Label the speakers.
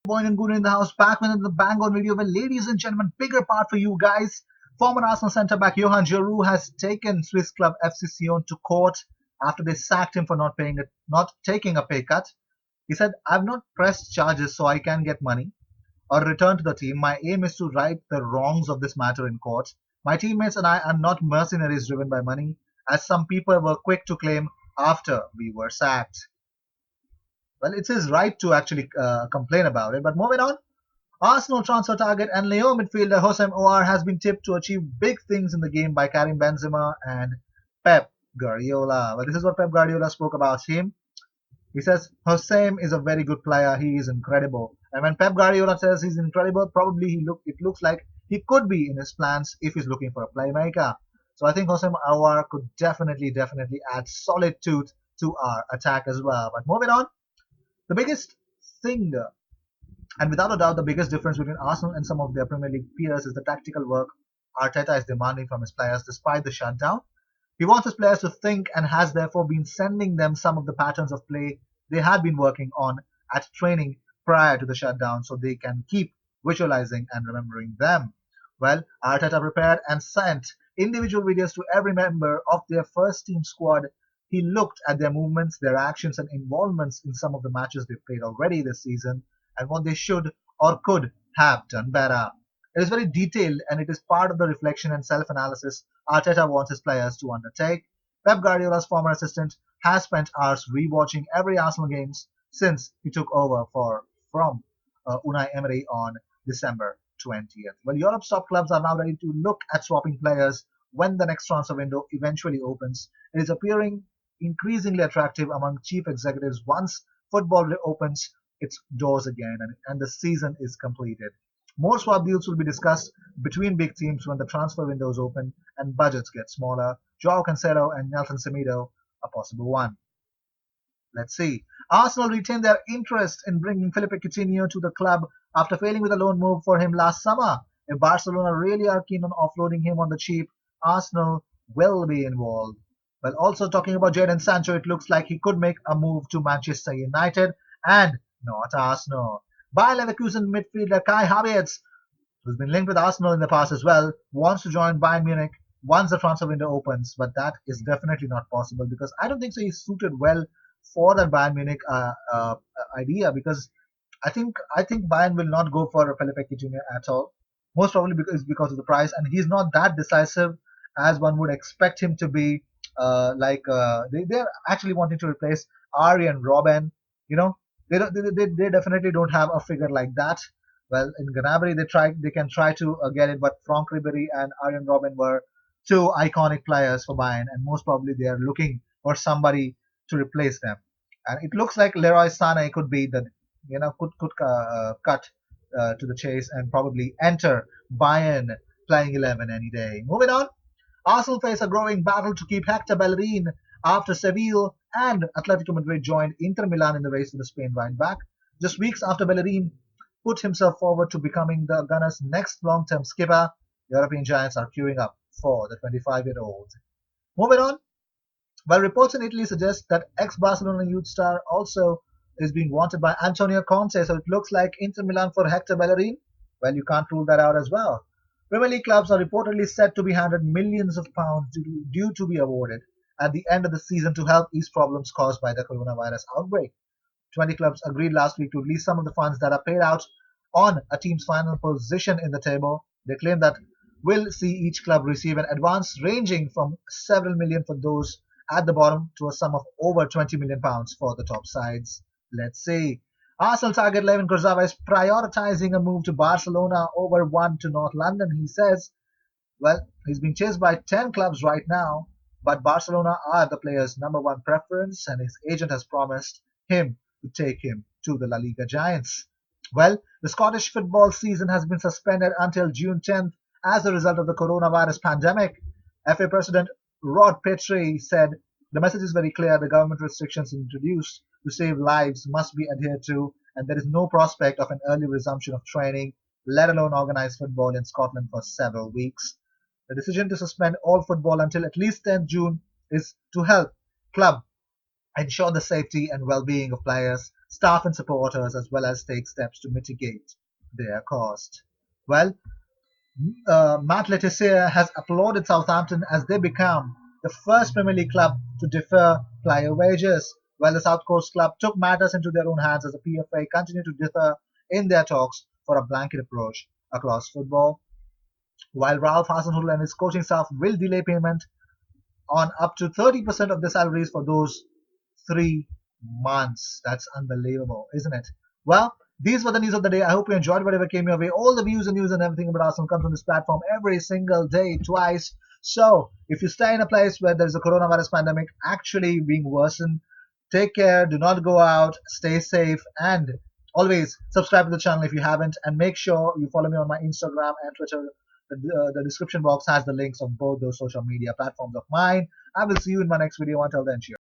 Speaker 1: Boy and Guru in the house, back with the bang on video. Well, ladies and gentlemen, bigger part for you guys. Former Arsenal centre back Johan Giroud has taken Swiss club FC Sion to court after they sacked him for not taking a pay cut. He said, "I've not pressed charges so I can get money or return to the team. My aim is to right the wrongs of this matter in court. My teammates and I are not mercenaries driven by money, as some people were quick to claim after we were sacked." Well, it's his right to actually complain about it. But moving on, Arsenal transfer target and Leo midfielder Hossein Ouar has been tipped to achieve big things in the game by Karim Benzema and Pep Guardiola. Well, this is what Pep Guardiola spoke about him. He says Hossein is a very good player. He is incredible. And when Pep Guardiola says he's incredible, probably it looks like he could be in his plans if he's looking for a playmaker. So I think Hossein Ouar could definitely add solid tooth to our attack as well. But moving on, the biggest thing, and without a doubt, the biggest difference between Arsenal and some of their Premier League peers is the tactical work Arteta is demanding from his players despite the shutdown. He wants his players to think and has therefore been sending them some of the patterns of play they had been working on at training prior to the shutdown so they can keep visualizing and remembering them. Well, Arteta prepared and sent individual videos to every member of their first team squad. He looked at their movements, their actions, and involvements in some of the matches they played already this season and what they should or could have done better. It is very detailed and it is part of the reflection and self analysis Arteta wants his players to undertake. Pep Guardiola's former assistant has spent hours rewatching every Arsenal games since he took over from Unai Emery on December 20th. Well, Europe's top clubs are now ready to look at swapping players when the next transfer window eventually opens. It is appearing increasingly attractive among chief executives once football opens its doors again and the season is completed. More swap deals will be discussed between big teams when the transfer windows open and budgets get smaller. Joao Cancelo and Nelson Semedo a possible one. Let's see. Arsenal retain their interest in bringing Felipe Coutinho to the club after failing with a loan move for him last summer. If Barcelona really are keen on offloading him on the cheap, Arsenal will be involved. Well, also talking about Jadon Sancho, it looks like he could make a move to Manchester United and not Arsenal. Bayer Leverkusen midfielder Kai Havertz, who's been linked with Arsenal in the past as well, wants to join Bayern Munich once the transfer window opens, but that is definitely not possible because I don't think so he's suited well for that Bayern Munich idea because I think Bayern will not go for Felipe Coutinho at all. Most probably because of the price, and he's not that decisive as one would expect him to be. They're actually wanting to replace Arjen Robben. You know, they definitely don't have a figure like that. Well, in Gnabry they can try to get it, but Franck Ribéry and Arjen Robben were two iconic players for Bayern, and most probably they are looking for somebody to replace them. And it looks like Leroy Sané could be the could cut to the chase and probably enter Bayern playing 11 any day. Moving on, Arsenal face a growing battle to keep Hector Bellerin after Seville and Atletico Madrid joined Inter Milan in the race for the Spain right back. Just weeks after Bellerin put himself forward to becoming the Gunners' next long-term skipper, European giants are queuing up for the 25-year-old. Moving on, while reports in Italy suggest that ex-Barcelona youth star also is being wanted by Antonio Conte, so it looks like Inter Milan for Hector Bellerin. Well, you can't rule that out as well. Premier League clubs are reportedly set to be handed millions of pounds due to be awarded at the end of the season to help ease problems caused by the coronavirus outbreak. 20 clubs agreed last week to release some of the funds that are paid out on a team's final position in the table. They claim that will see each club receive an advance ranging from several million for those at the bottom to a sum of over £20 million for the top sides. Let's see. Arsenal target Levin Kurzawa is prioritizing a move to Barcelona over one to North London. He says, well, he's being chased by 10 clubs right now, but Barcelona are the player's number one preference, and his agent has promised him to take him to the La Liga Giants. Well, the Scottish football season has been suspended until June 10th as a result of the coronavirus pandemic. FA President Rod Petrie said, the message is very clear. The government restrictions introduced to save lives must be adhered to, and there is no prospect of an early resumption of training, let alone organized football in Scotland for several weeks. The decision to suspend all football until at least 10 June is to help club ensure the safety and well-being of players staff and supporters, as well as take steps to mitigate their cost. Well, Matt Letizia has applauded Southampton as they become the first Premier League club to defer player wages, while the South Coast club took matters into their own hands as the PFA continued to differ in their talks for a blanket approach across football. While Ralph Hasenhüttl and his coaching staff will delay payment on up to 30% of their salaries for those 3 months. That's unbelievable, isn't it? Well, these were the news of the day. I hope you enjoyed whatever came your way. All the views and news and everything about Arsenal comes on this platform every single day, twice. So if you stay in a place where there's a coronavirus pandemic actually being worsened, take care, do not go out, stay safe, and always subscribe to the channel if you haven't, and make sure you follow me on my Instagram and Twitter. The description box has the links of both those social media platforms of mine. I will see you in my next video. Until then, cheers.